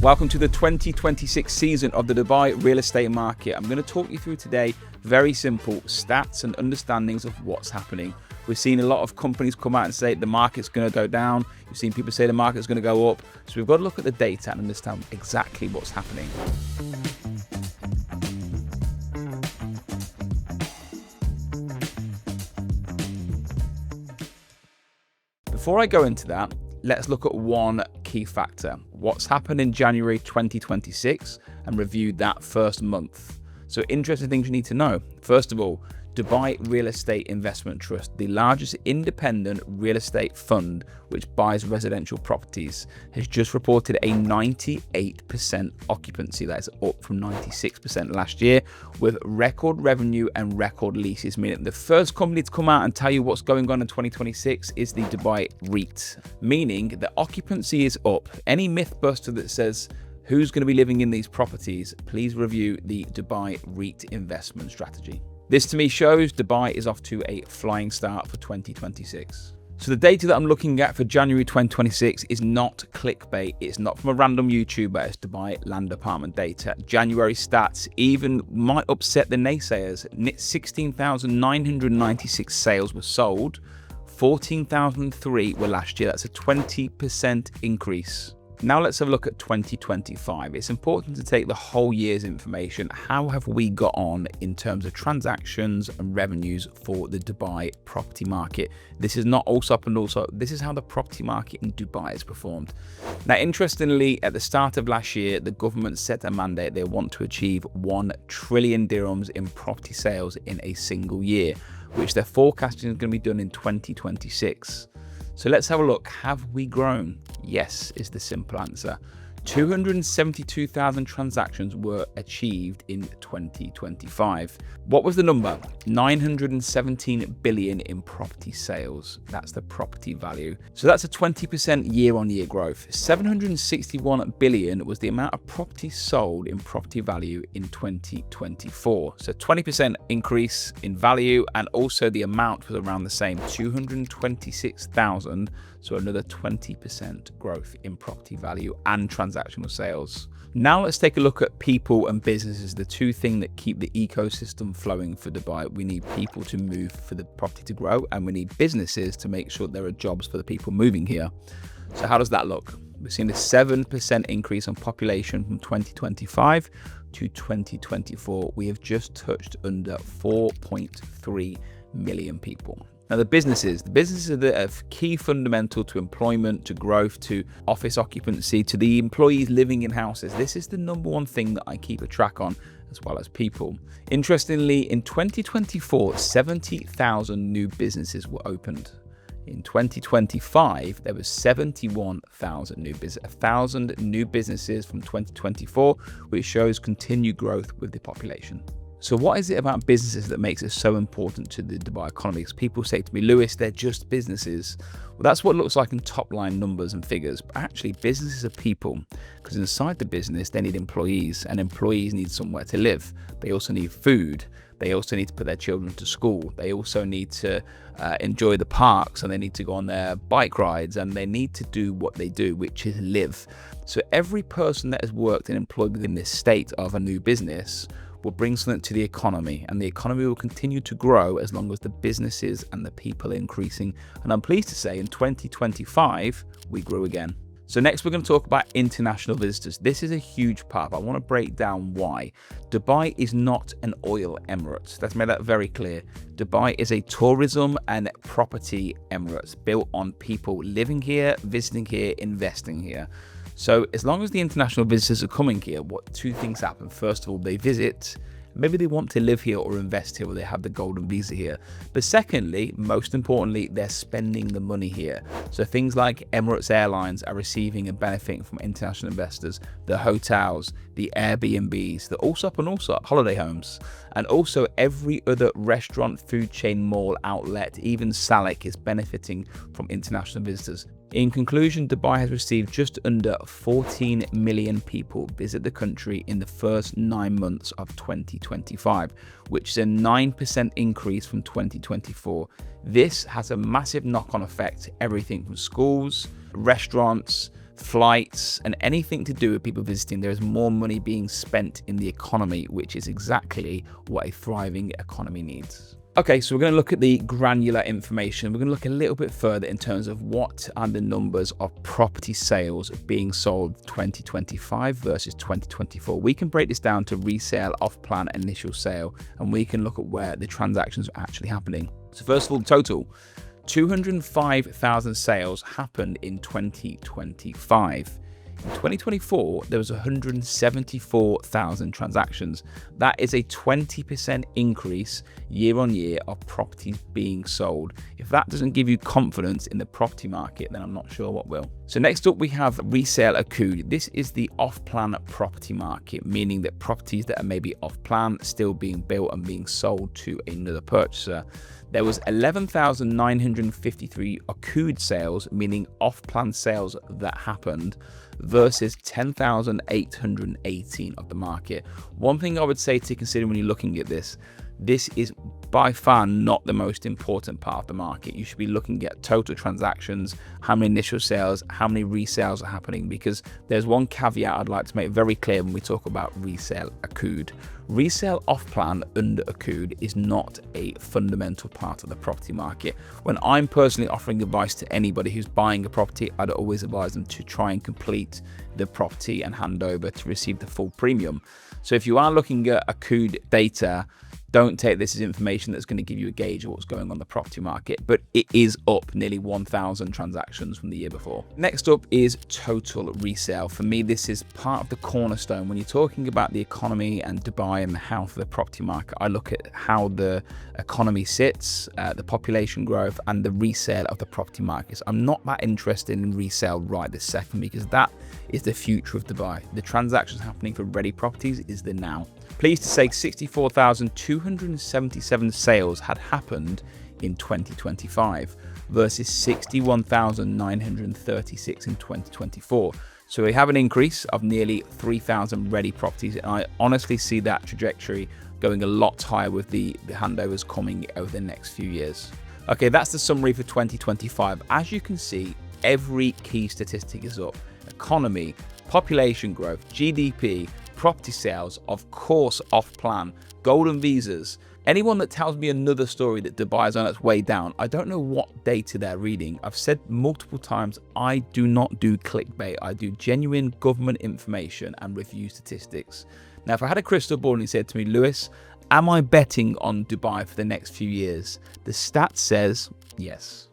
Welcome to the 2026 season of the Dubai real estate market. I'm going to talk you through today very simple stats and understandings of what's happening. We've seen a lot of companies come out and say the market's going to go down. You've seen people say the market's going to go up. So we've got to look at the data and understand exactly what's happening. Before I go into that, let's look at one key factor. What's happened in January 2026 and review that first month. So interesting things you need to know. First of all, Dubai Real Estate Investment Trust, the largest independent real estate fund which buys residential properties, has just reported a 98% occupancy. That is up from 96% last year, with record revenue and record leases, meaning the first company to come out and tell you what's going on in 2026 is the Dubai REIT, meaning the occupancy is up. Any myth buster that says who's going to be living in these properties, please review the Dubai REIT investment strategy. This to me shows Dubai is off to a flying start for 2026. So the data that I'm looking at for January 2026 is not clickbait. It's not from a random YouTuber. It's Dubai land apartment data. January stats even might upset the naysayers. 16,996 sales were sold. 14,003 were last year. That's a 20% increase. Now let's have a look at 2025. It's important to take the whole year's information. How have we got on in terms of transactions and revenues for the Dubai property market? This is not also up and also, this is how the property market in Dubai has performed. Now, interestingly, at the start of last year, the government set a mandate. They want to achieve 1 trillion dirhams in property sales in a single year, which they're forecasting is going to be done in 2026. So let's have a look. Have we grown? Yes, is the simple answer. 272,000 transactions were achieved in 2025. What was the number? 917 billion in property sales. That's the property value. So that's a 20% year-on-year growth. 761 billion was the amount of property sold in property value in 2024. So 20% increase in value, and also the amount was around the same, 226,000. So another 20% growth in property value and transactional sales. Now let's take a look at people and businesses, the two things that keep the ecosystem flowing for Dubai. We need people to move for the property to grow, and we need businesses to make sure there are jobs for the people moving here. So how does that look? We've seen a 7% increase in population from 2025 to 2024. We have just touched under 4.3 million people. Now, the businesses are the key fundamental to employment, to growth, to office occupancy, to the employees living in houses. This is the number one thing that I keep a track on, as well as people. Interestingly, in 2024, 70,000 new businesses were opened. In 2025, there was 71,000 new businesses, 1,000 new businesses from 2024, which shows continued growth with the population. So what is it about businesses that makes it so important to the Dubai economy? Because people say to me, Lewis, they're just businesses. Well, that's what it looks like in top line numbers and figures. But actually, businesses are people, because inside the business, they need employees, and employees need somewhere to live. They also need food. They also need to put their children to school. They also need to enjoy the parks, and they need to go on their bike rides, and they need to do what they do, which is live. So every person that has worked and employed within this state of a new business will bring something to the economy, and the economy will continue to grow as long as the businesses and the people are increasing. And I'm pleased to say in 2025, we grew again. So next we're going to talk about international visitors. This is a huge part. I want to break down why. Dubai is not an oil emirate. Let's make that very clear. Dubai is a tourism and property emirate built on people living here, visiting here, investing here. So as long as the international visitors are coming here, what two things happen? First of all, they visit. Maybe they want to live here or invest here, or they have the golden visa here. But secondly, most importantly, they're spending the money here. So things like Emirates Airlines are receiving and benefiting from international investors, the hotels, the Airbnbs, the Allsop and Allsop holiday homes, and also every other restaurant, food chain, mall, outlet, even Salik is benefiting from international visitors. In conclusion, Dubai has received just under 14 million people visit the country in the first 9 months of 2025, which is a 9% increase from 2024. This has a massive knock-on effect, everything from schools, restaurants, flights, and anything to do with people visiting, there is more money being spent in the economy, which is exactly what a thriving economy needs. Okay, so we're going to look at the granular information. We're going to look a little bit further in terms of what are the numbers of property sales being sold 2025 versus 2024. We can break this down to resale, off-plan, initial sale, and we can look at where the transactions are actually happening. So first of all, total 205,000 sales happened in 2025. In 2024, there was 174,000 transactions. That is a 20% increase year on year of properties being sold. If that doesn't give you confidence in the property market, then I'm not sure what will. So next up, we have resale accrued. This is the off-plan property market, meaning that properties that are maybe off-plan, still being built and being sold to another purchaser. There was 11,953 accrued sales, meaning off-plan sales that happened, versus 10,818 of the market. One thing I would say to consider when you're looking at this is by far not the most important part of the market. You should be looking at total transactions, how many initial sales, how many resales are happening, because there's one caveat I'd like to make very clear when we talk about resale accrued. Resale off-plan under accrued is not a fundamental part of the property market. When I'm personally offering advice to anybody who's buying a property, I'd always advise them to try and complete the property and hand over to receive the full premium. So if you are looking at accrued data, don't take this as information that's going to give you a gauge of what's going on in the property market, but it is up nearly 1,000 transactions from the year before. Next up is total resale. For me, this is part of the cornerstone. When you're talking about the economy and Dubai and the health of the property market, I look at how the economy sits, the population growth, and the resale of the property markets. I'm not that interested in resale right this second, because that is the future of Dubai. The transactions happening for ready properties is the now. Pleased to say 64,277 sales had happened in 2025 versus 61,936 in 2024. So we have an increase of nearly 3,000 ready properties, and I honestly see that trajectory going a lot higher with the handovers coming over the next few years. Okay, that's the summary for 2025. As you can see, every key statistic is up. Economy, population growth, GDP, property sales, of course off-plan, golden visas. Anyone that tells me another story that Dubai is on its way down, I don't know what data they're reading. I've said multiple times, I do not do clickbait. I do genuine government information and review statistics. Now, if I had a crystal ball and he said to me, Lewis, am I betting on Dubai for the next few years? The stat says yes.